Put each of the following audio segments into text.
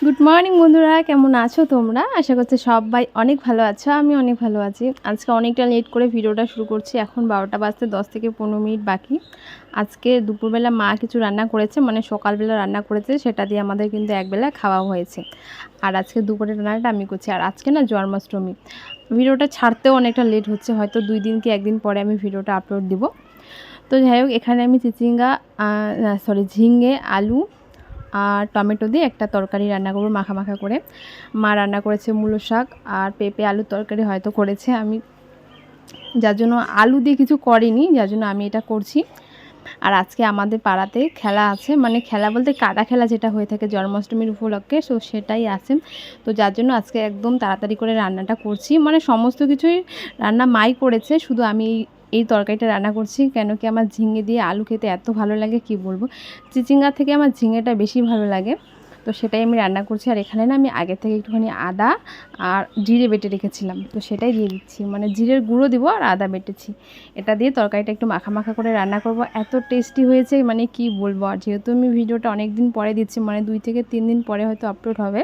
Good morning বন্ধুরা, কেমন আছো তোমরা? আশা করছি সবাই অনেক ভালো আছো। আমি অনেক ভালো আছি। আজকে অনেকটা লেট করে ভিডিওটা শুরু করছি। এখন 12টা বাজতে 10 থেকে 15 মিনিট বাকি। আজকে দুপুরবেলা মা কিছু রান্না করেছে, মানে সকালবেলা রান্না করেছে, সেটা দিয়ে আমাদের কিন্তু একবেলা খাওয়া হয়েছে। আর আজকে দুপুরের রান্নাটা আমি করছি। আর আজকে না জন্মাষ্টমী, ভিডিওটা ছাড়তেও অনেকটা লেট হচ্ছে, হয়তো 2 দিন কি 1 দিন পরে আমি ভিডিওটা আপলোড দিব। তো যাই হোক, এখানে আমি ঝিঙে, আলু আর টমেটো দিয়ে একটা তরকারি রান্না করবো মাখা মাখা করে। মা রান্না করেছে মূলো শাক আর পেঁপে আলুর তরকারি হয়তো করেছে, আমি যার জন্য আলু দিয়ে কিছু করিনি, যার জন্য আমি এটা করছি। আর আজকে আমাদের পাড়াতে খেলা আছে, মানে খেলা বলতে কাটা খেলা যেটা হয়ে থাকে জন্মাষ্টমীর উপলক্ষে, তো সেটাই আছে। তো যার জন্য আজকে একদম তাড়াতাড়ি করে রান্নাটা করছি, মানে সমস্ত কিছুই রান্না মাই করেছে, শুধু আমি এই তরকারিটা রান্না করছি। কেন কি আমার ঝিঙে দিয়ে আলু খেতে এত ভালো লাগে কি বলবো, চিচিঙ্গা থেকে আমার ঝিঙেটা বেশি ভালো লাগে। তো সেটাই আমি রান্না করছি। আর এখানে না আমি আগে থেকে একটুখানি আদা আর জিরে বেটে রেখেছিলাম, তো সেটাই দিয়ে দিচ্ছি, মানে জিরের গুঁড়ো দিব আর আদা বেটেছি। এটা দিয়ে তরকারিটা একটু মাখা মাখা করে রান্না করব, এত টেস্টি হয়েছে মানে কি বলবো। আর যেহেতু আমি ভিডিওটা অনেক দিন পরে দিচ্ছি, মানে 2 থেকে 3 দিন পরে হয়তো আপলোড হবে,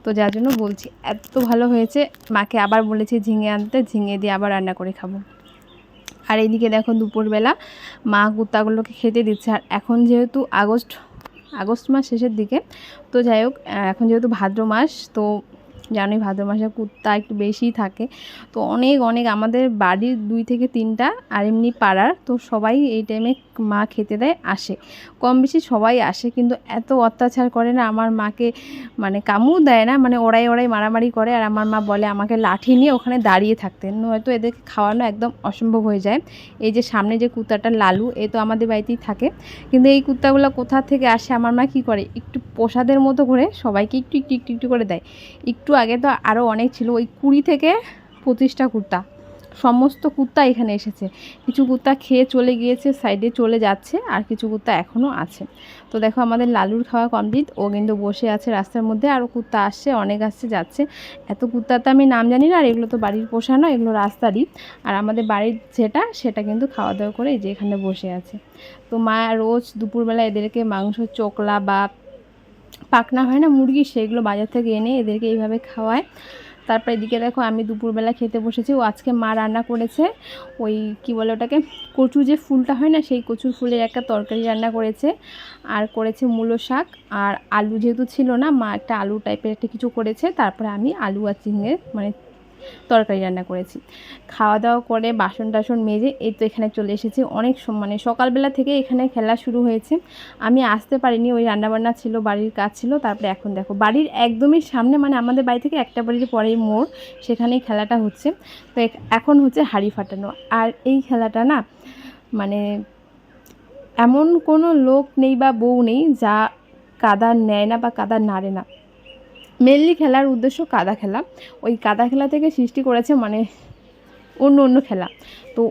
তো যার জন্য বলছি এত ভালো হয়েছে। মাকে আবার বলেছি ঝিঙে আনতে, ঝিঙে দিয়ে আবার রান্না করে খাবো। আর এইদিকে দেখো দুপুরবেলা মা কুত্তাগুলোকে খেতে দিচ্ছে। আর এখন যেহেতু আগস্ট মাস শেষের দিকে, তো যাই হোক, এখন যেহেতু ভাদ্র মাস, তো জানোই ভাদ্র মাসে কুত্তা একটু বেশিই থাকে। তো অনেক অনেক আমাদের বাড়ির 2 থেকে 3টা, আর এমনি পাড়ার, তো সবাই এই টাইমে মা খেতে দেয় আসে, কম বেশি সবাই আসে। কিন্তু এত অত্যাচার করে না আমার মাকে, মানে কামড় দেয় না, মানে ওড়াই ওড়াই মারামারি করে। আর আমার মা বলে আমাকে লাঠি নিয়ে ওখানে দাঁড়িয়ে থাকতে, নয়তো এদেরকে খাওয়ানো একদম অসম্ভব হয়ে যায়। এই যে সামনে যে কুত্তাটা লালু, এ তো আমাদের বাড়িতেই থাকে, কিন্তু এই কুত্তাগুলো কোথা থেকে আসে আমার মা কী করে, একটু প্রসাদের মতো করে সবাইকে একটু একটু একটু একটু করে দেয়। একটু আগে তো আরও অনেক ছিল, ওই 20 থেকে 25টা কুত্তা, সমস্ত কুত্তা এখানে এসেছে। কিছু কুত্তা খেয়ে চলে গিয়েছে, সাইডে চলে যাচ্ছে, আর কিছু কুত্তা এখনও আছে। তো দেখো আমাদের লালুর খাওয়া কমপ্লিট, ও কিন্তু বসে আছে রাস্তার মধ্যে। আরও কুত্তা আসছে, অনেক আসছে যাচ্ছে। এত কুত্তার তো আমি নাম জানি না, আর এগুলো তো বাড়ির পোষানো, এগুলো রাস্তারই। আর আমাদের বাড়ির সেটা কিন্তু খাওয়া দাওয়া করে এই যে এখানে বসে আছে। তো মা রোজ দুপুরবেলা এদেরকে মাংস, চোকলা বা পাকনা হয় না মুরগি, সেগুলো বাজার থেকে এনে এদেরকে এইভাবে খাওয়ায়। তারপর এদিকে দেখো আমি দুপুরবেলা খেতে বসেছি। ও আজকে মা রান্না করেছে ওই কী বলে ওটাকে, কচু যে ফুলটা হয় না, সেই কচুর ফুলের একটা তরকারি রান্না করেছে। আর করেছে মূলো শাক, আর আলু যেহেতু ছিল না, মা একটা আলু টাইপের একটা কিছু করেছে। তারপরে আমি আলু আর ঝিঙে মানে তরকারি রান্না করেছি। খাওয়া দাওয়া করে বাসন টাসন মেজে এই তো এখানে চলে এসেছি। অনেক মানে সকালবেলা থেকে এখানে খেলা শুরু হয়েছে। আমি আসতে পারিনি, ওই রান্নাবান্না ছিল, বাড়ির কাজ ছিল। তারপরে এখন দেখো বাড়ির একদমই সামনে, মানে আমাদের বাড়ি থেকে একটা বাড়ির পরেই মোড়, সেখানেই খেলাটা হচ্ছে। তো এখন হচ্ছে হাঁড়ি ফাটানো। আর এই খেলাটা না, মানে এমন কোনো লোক নেই বা বউ নেই যা কাদা নেয় না বা কাদা নাড়ে না। মেনলি খেলার উদ্দেশ্য কাদা খেলা। ওই কাদা খেলা থেকে সৃষ্টি করেছে মানে অন্য অন্য খেলা। তো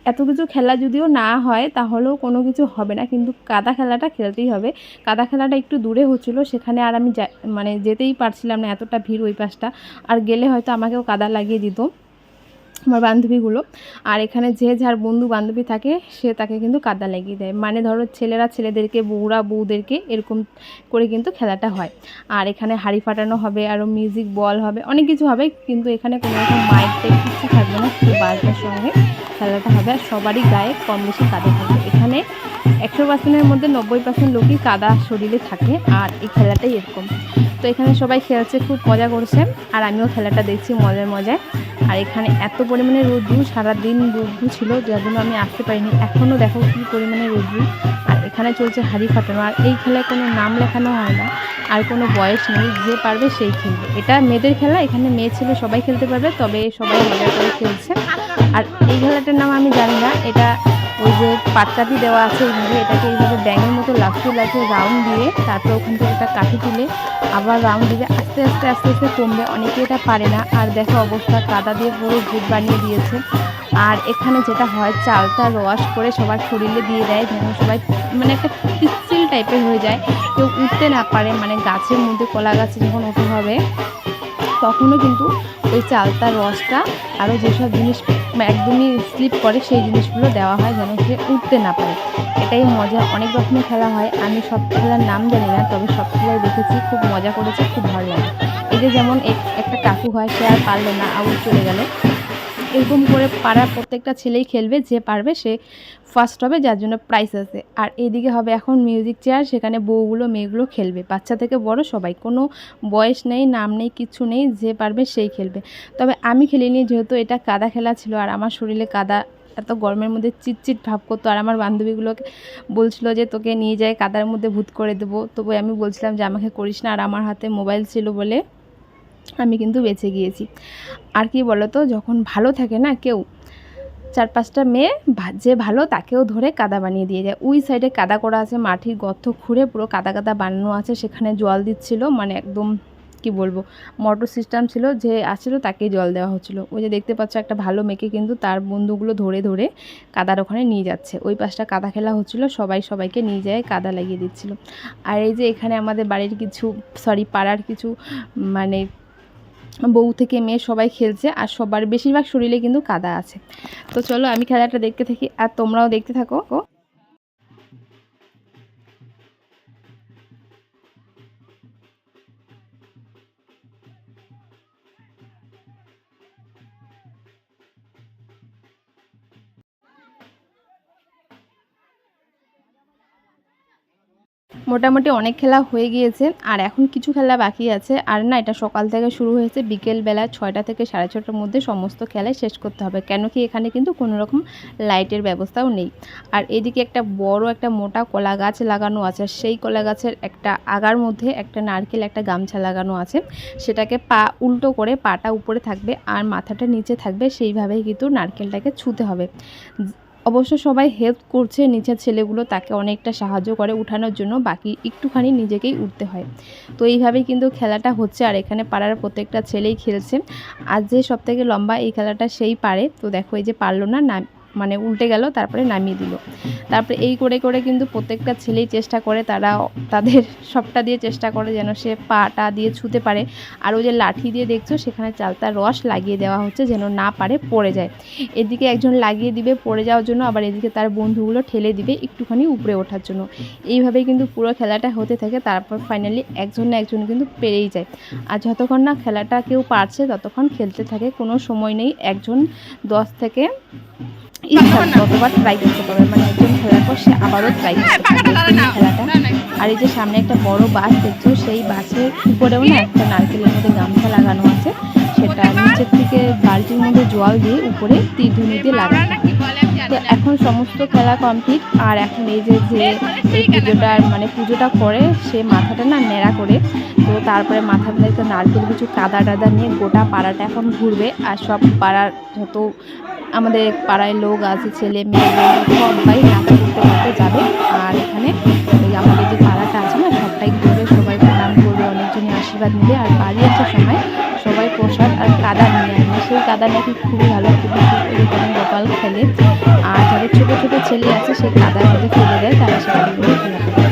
এত কিছু খেলা যদিও না হয় তাহলেও কোনো কিছু হবে না, কিন্তু কাদা খেলাটা খেলতেই হবে। কাদা খেলাটা একটু দূরে হচ্ছিলো, সেখানে আর আমি মানে যেতেই পারছিলাম না, এতটা ভিড় ওই পাশটা। আর গেলে হয়তো আমাকেও কাদা লাগিয়ে দিত আমার বান্ধবীগুলো। আর এখানে যে যার বন্ধু বান্ধবী থাকে সে তাকে কিন্তু কাদা লাগিয়ে দেয়, মানে ধরো ছেলেরা ছেলেদেরকে, বউরা বউদেরকে, এরকম করে কিন্তু খেলাটা হয়। আর এখানে হাঁড়ি ফাটানো হবে, আরও মিউজিক বল হবে, অনেক কিছু হবে, কিন্তু এখানে কোনো রকম মাইক টাইপ কিছু থাকবে না, শুধু বাজনার সঙ্গে খেলাটা হবে। আর সবারই গায়ে কম বেশি কাদা থাকবে। এখানে 100%-এর মধ্যে 90% লোকই কাদা শরীরে থাকে। আর এই খেলাটাই এরকম। তো এখানে সবাই খেলছে, খুব মজা করছে, আর আমিও খেলাটা দেখছি মজায় মজায়। আর এখানে এত পরিমাণে রোদ্দুর, সারাদিন রোদ্দুর ছিল, যার জন্য আমি আসতে পারিনি। এখনও দেখো কী পরিমাণে রোদ্দুর। আর এখানে চলছে হাঁড়ি ফাটানো। আর এই খেলায় কোনো নাম লেখানো হয় না, আর কোনো বয়স নেই, যে পারবে সেই খেলবে। এটা মেয়েদের খেলা, এখানে মেয়ে ছেলে সবাই খেলতে পারবে, তবে সবাই মজা করে খেলছে। আর এই খেলাটার নাম আমি জানি না, এটা ওই যে পাটকাঠি দেওয়া আছে এইভাবে, এটাকে এইভাবে ব্যাঙের মতো লাফিয়ে লাফিয়ে রাউন্ড দিয়ে, তারপর ওখান থেকে একটা কাঠি তুলে আবার রাউন্ড দিলে আস্তে আস্তে আস্তে আস্তে কমবে। অনেকে এটা পারে না। আর দেখো অবস্থা, কাদা দিয়ে পুরো ভূত বানিয়ে দিয়েছে। আর এখানে যেটা হয়, চালটা রস করে সবার শরীরে দিয়ে দেয়, যেন সবাই মানে একটা পিচ্ছিল টাইপের হয়ে যায়, কেউ উঠতে না পারে। মানে গাছের মধ্যে, কলা গাছে যখন ওঠা হবে তখনও কিন্তু ওই চালতার রসটা আরও যেসব জিনিস একদমই স্লিপ করে সেই জিনিসগুলো দেওয়া হয় যেন সে উঠতে না পারে। এটাই মজা। অনেক রকমের খেলা হয়, আমি সব খেলার নাম জানি না, তবে সব খেলায় দেখেছি, খুব মজা করেছি, খুব ভালো লাগে। এই যে যেমন একটা কাকু হয়, সে আর পারলো না, আউট চলে গেল। এরকম করে পাড়ার প্রত্যেকটা ছেলেই খেলবে, যে পারবে সে ফার্স্ট হবে, যার জন্য প্রাইজ আছে। আর এইদিকে হবে এখন মিউজিক চেয়ার, সেখানে বউগুলো মেয়েগুলো খেলবে, বাচ্চা থেকে বড় সবাই, কোনো বয়স নেই, নাম নেই, কিছু নেই, যে পারবে সেই খেলবে। তবে আমি খেলিনি, যেহেতু এটা কাদা খেলা ছিল আর আমার শরীরে কাদা এত গরমের মধ্যে চিটচিট ভাব করতো। আর আমার বান্ধবীগুলোকে বলছিল যে তোকে নিয়ে যায় কাদার মধ্যে ভূত করে দেবো, তবু আমি বলছিলাম যে আমাকে করিস না। আর আমার হাতে মোবাইল ছিল বলে আমি কিন্তু বেঁচে গিয়েছি। আর কি বলো তো, যখন ভালো থাকে না কেউ, 4-5টা মেয়ে যে ভালো তাকেও ধরে কাদা বানিয়ে দিয়ে যায়। ওই সাইডে কাদা করা আছে, মাটির গর্ত খুঁড়ে পুরো কাদা কাদা বানানো আছে, সেখানে জল দিচ্ছিল, মানে একদম কি বলবো, মোটর সিস্টেম ছিল, যে আসছিল তাকেই জল দেওয়া হচ্ছিলো। ওই যে দেখতে পাচ্ছ একটা ভালো মেয়েকে কিন্তু তার বন্ধুগুলো ধরে ধরে কাদার ওখানে নিয়ে যাচ্ছে। ওই পাশটা কাদা খেলা হচ্ছিলো, সবাই সবাইকে নিয়ে যায় কাদা লাগিয়ে দিচ্ছিল। আর এই যে এখানে আমাদের বাড়ির কিছু, পাড়ার কিছু মানে বউ থেকে মেয়ে সবাই খেলছে, আর সবার বেশিরভাগ শরীরে কিন্তু কাদা আছে। তো চলো আমি খেলাটা দেখতে থাকি, আর তোমরাও দেখতে থাকো। মোটামুটি অনেক খেলা হয়ে গিয়েছে, আর এখন কিছু খেলা বাকি আছে। আর না, এটা সকাল থেকে শুরু হয়েছে, বিকেলবেলা 6টা থেকে 6:30টার মধ্যে সমস্ত খেলাই শেষ করতে হবে, কেন কি এখানে কিন্তু কোনো রকম লাইটের ব্যবস্থাও নেই। আর এদিকে একটা বড় একটা মোটা কলা গাছ লাগানো আছে, সেই কলা গাছের একটা আগার মধ্যে একটা নারকেল, একটা গামছা লাগানো আছে, সেটাকে পা উল্টো করে পাটা উপরে থাকবে আর মাথাটা নিচে থাকবে, সেইভাবেই কিন্তু নারকেলটাকে ছুঁতে হবে। অবশ্য সবাই হেল্প করছে, নিচের ছেলেগুলো তাকে অনেকটা সাহায্য করে উঠানোর জন্য, বাকি একটুখানি নিজেকেই উঠতে হয়। তো এইভাবেই কিন্তু খেলাটা হচ্ছে, আর এখানে পাড়ার প্রত্যেকটা ছেলেই খেলছে। আর যে সবথেকে লম্বা এই খেলাটা সেই পারে। তো দেখো এই যে পারলো না, মানে উল্টে গেল, তারপরে নামিয়ে দিল। তারপরে এই করে করে কিন্তু প্রত্যেকটা ছেলেই চেষ্টা করে, তারা তাদের সবটা দিয়ে চেষ্টা করে যেন সে পাটা দিয়ে ছুঁতে পারে। আর ওই যে লাঠি দিয়ে দেখছো, সেখানে চালতার রস লাগিয়ে দেওয়া হচ্ছে যেন না পারে, পড়ে যায়। এদিকে একজন লাগিয়ে দিবে পড়ে যাওয়ার জন্য, আবার এদিকে তার বন্ধুগুলো ঠেলে দিবে একটুখানি উপরে ওঠার জন্য। এইভাবেই কিন্তু পুরো খেলাটা হতে থাকে, তারপর ফাইনালি একজন না একজন কিন্তু পেরেই যায়। আর যতক্ষণ না খেলাটা কেউ পারছে ততক্ষণ খেলতে থাকে, কোনো সময় নেই। একজন 10 থেকে কতবার ট্রাই করতে পারবে, মানে একজন খেলার পর সে আবারও ট্রাই করতে পারবে খেলাটা। আর এই যে সামনে একটা বড় বাস দেখছো, সেই বাসের উপরেও না একটা নারকেলের মধ্যে গামছা লাগানো আছে, সেটা নিচের থেকে বালতির মধ্যে জল দিয়ে উপরে তীরধনুক দিয়ে লাগানো। তো এখন সমস্ত খেলা কমপ্লিট, আর এখন এই যে এই পুজোটা করে সে মাথাটা না ন্যাড়া করে, তো তারপরে মাথার মধ্যে নারকেল কিছু কাদা টাদা নিয়ে গোটা পাড়াটা এখন ঘুরবে। আর সব পাড়ার যত আমাদের পাড়ায় লোক আছে, ছেলে মেয়ে সবাই নাচা করতে করতে যাবে। আর এখানে ওই আমাদের যে পাড়াটা আছে না, সবটাই ঘুরবে, সবাই প্রণাম করবে, অনেকজনই আশীর্বাদ নেবে। আর বাড়ি আসার সময় সবাই প্রসাদ আর কাদা নিয়ে আসবে, সেই কাদা নাকি খুবই ভালো, খুবই এরকম গোপাল খেলে। আর যাদের ছোটো ছোটো ছেলে আছে সেই কাদার মধ্যে ফেলে দেয়, তারা সেটা খেলা করে।